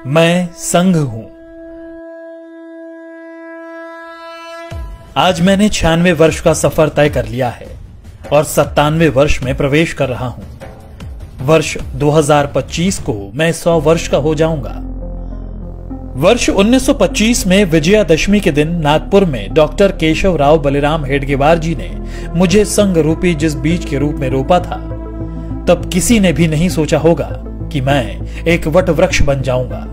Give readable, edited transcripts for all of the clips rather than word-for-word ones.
मैं संघ हूं। आज मैंने 96 वर्ष का सफर तय कर लिया है और 97वें वर्ष में प्रवेश कर रहा हूं। वर्ष 2025 को मैं 100 वर्ष का हो जाऊंगा। वर्ष 1925 में विजयादशमी के दिन नागपुर में डॉक्टर केशव राव बलिराम हेडगेवार जी ने मुझे संघ रूपी जिस बीज के रूप में रोपा था, तब किसी ने भी नहीं सोचा होगा कि मैं एक वट वृक्ष बन जाऊंगा।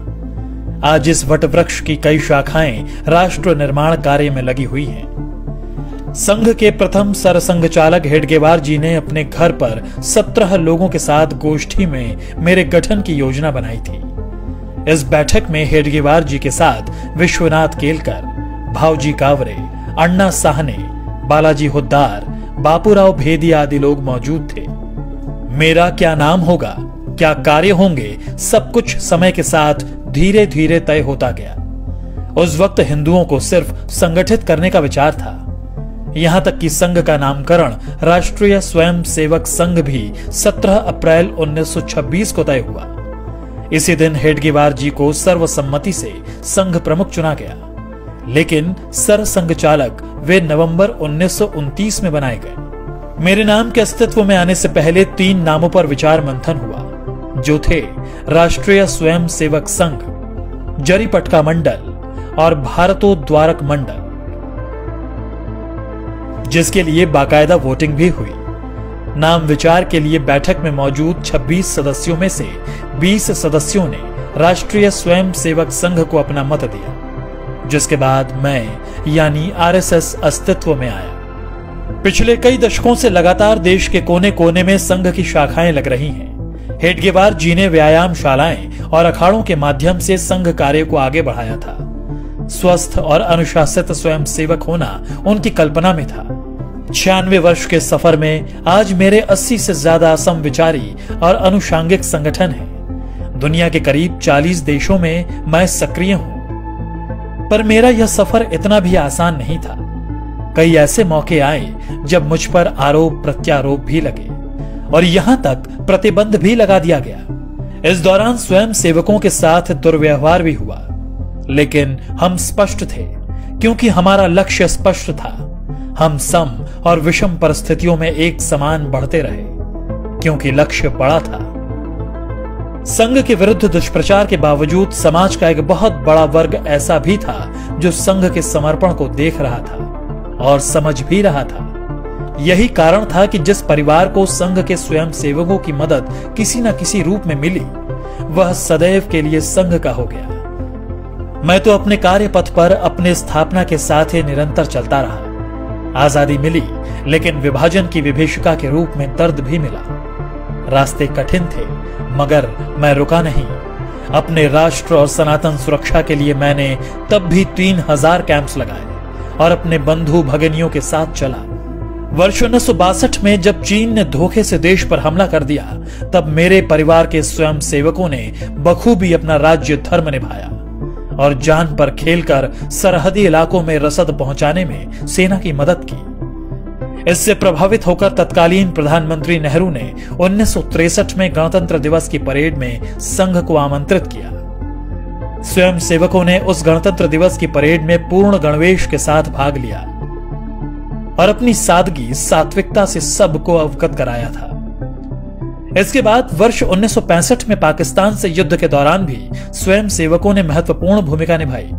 आज इस वट वृक्ष की कई शाखाएं राष्ट्र निर्माण कार्य में लगी हुई हैं। संघ के प्रथम सरसंघचालक हेडगेवार जी ने अपने घर पर 17 लोगों के साथ गोष्ठी में मेरे गठन की योजना बनाई थी। इस बैठक में हेडगेवार जी के साथ विश्वनाथ केलकर, भावजी कावरे, अण्णा साहने, बालाजी हुद्दार, बापूराव भेदी आदि लोग मौजूद थे। मेरा क्या नाम होगा, क्या कार्य होंगे, सब कुछ समय के साथ धीरे धीरे तय होता गया। उस वक्त हिंदुओं को सिर्फ संगठित करने का विचार था। यहां तक कि संघ का नामकरण राष्ट्रीय स्वयंसेवक संघ भी 17 अप्रैल 1926 को तय हुआ। इसी दिन हेडगेवार जी को सर्वसम्मति से संघ प्रमुख चुना गया, लेकिन सरसंघचालक वे नवंबर 1929 में बनाए गए। मेरे नाम के अस्तित्व में आने से पहले 3 नामों पर विचार मंथन हुआ, जो थे राष्ट्रीय स्वयंसेवक संघ, जरीपटका मंडल और भारतोद्वारक मंडल, जिसके लिए बाकायदा वोटिंग भी हुई। नाम विचार के लिए बैठक में मौजूद 26 सदस्यों में से 20 सदस्यों ने राष्ट्रीय स्वयंसेवक संघ को अपना मत दिया, जिसके बाद मैं यानी आरएसएस अस्तित्व में आया। पिछले कई दशकों से लगातार देश के कोने कोने में संघ की शाखाएं लग रही हैं। हेडगेवार जी ने व्यायामशालाएं और अखाड़ों के माध्यम से संघ कार्य को आगे बढ़ाया था। स्वस्थ और अनुशासित स्वयंसेवक होना उनकी कल्पना में था। 96 वर्ष के सफर में आज मेरे 80 से ज्यादा समविचारी और अनुषांगिक संगठन हैं। दुनिया के करीब 40 देशों में मैं सक्रिय हूं। पर मेरा यह सफर इतना भी आसान नहीं था। कई ऐसे मौके आए जब मुझ पर आरोप प्रत्यारोप भी लगे और यहां तक प्रतिबंध भी लगा दिया गया। इस दौरान स्वयं सेवकों के साथ दुर्व्यवहार भी हुआ, लेकिन हम स्पष्ट थे क्योंकि हमारा लक्ष्य स्पष्ट था। हम सम और विषम परिस्थितियों में एक समान बढ़ते रहे क्योंकि लक्ष्य बड़ा था। संघ के विरुद्ध दुष्प्रचार के बावजूद समाज का एक बहुत बड़ा वर्ग ऐसा भी था जो संघ के समर्पण को देख रहा था और समझ भी रहा था। यही कारण था कि जिस परिवार को संघ के स्वयंसेवकों की मदद किसी न किसी रूप में मिली, वह सदैव के लिए संघ का हो गया। मैं तो अपने कार्यपथ पर अपने स्थापना के साथ ही निरंतर चलता रहा। आजादी मिली, लेकिन विभाजन की विभीषिका के रूप में दर्द भी मिला। रास्ते कठिन थे, मगर मैं रुका नहीं। अपने राष्ट्र और सनातन सुरक्षा के लिए मैंने तब भी 3000 कैंप्स लगाए और अपने बंधु भगिनियों के साथ चला। वर्ष 1962 में जब चीन ने धोखे से देश पर हमला कर दिया, तब मेरे परिवार के स्वयंसेवकों ने बखूबी अपना राज्य धर्म निभाया और जान पर खेलकर सरहदी इलाकों में रसद पहुंचाने में सेना की मदद की। इससे प्रभावित होकर तत्कालीन प्रधानमंत्री नेहरू ने 1963 में गणतंत्र दिवस की परेड में संघ को आमंत्रित किया। स्वयंसेवकों ने उस गणतंत्र दिवस की परेड में पूर्ण गणवेश के साथ भाग लिया और अपनी सादगी सात्विकता से सबको अवगत कराया था। इसके बाद वर्ष 1965 में पाकिस्तान से युद्ध के दौरान भी स्वयंसेवकों ने महत्वपूर्ण भूमिका निभाई।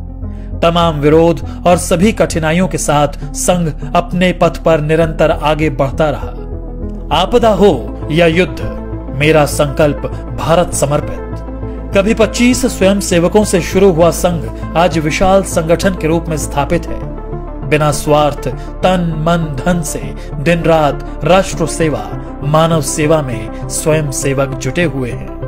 तमाम विरोध और सभी कठिनाइयों के साथ संघ अपने पथ पर निरंतर आगे बढ़ता रहा। आपदा हो या युद्ध, मेरा संकल्प भारत समर्पित। कभी 25 स्वयंसेवकों से शुरू हुआ संघ आज विशाल संगठन के रूप में स्थापित है। बिना स्वार्थ, तन मन धन से दिन रात राष्ट्र सेवा, मानव सेवा में स्वयं सेवक जुटे हुए हैं।